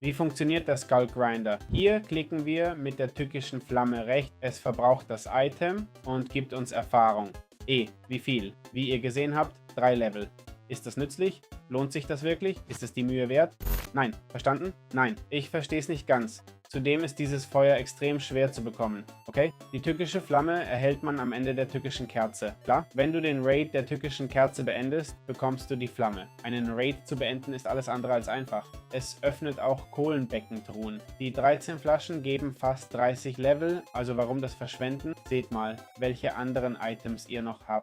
Wie funktioniert der Skull Grinder? Hier klicken wir mit der tückischen Flamme rechts, es verbraucht das Item und gibt uns Erfahrung. Wie viel? Wie ihr gesehen habt, 3 Level. Ist das nützlich? Lohnt sich das wirklich? Ist es die Mühe wert? Nein. Verstanden? Nein. Ich verstehe es nicht ganz. Zudem ist dieses Feuer extrem schwer zu bekommen. Okay? Die tückische Flamme erhält man am Ende der tückischen Kerze. Klar? Wenn du den Raid der tückischen Kerze beendest, bekommst du die Flamme. Einen Raid zu beenden ist alles andere als einfach. Es öffnet auch Kohlenbeckentruhen. Die 13 Flaschen geben fast 30 Level, also warum das verschwenden? Seht mal, welche anderen Items ihr noch habt.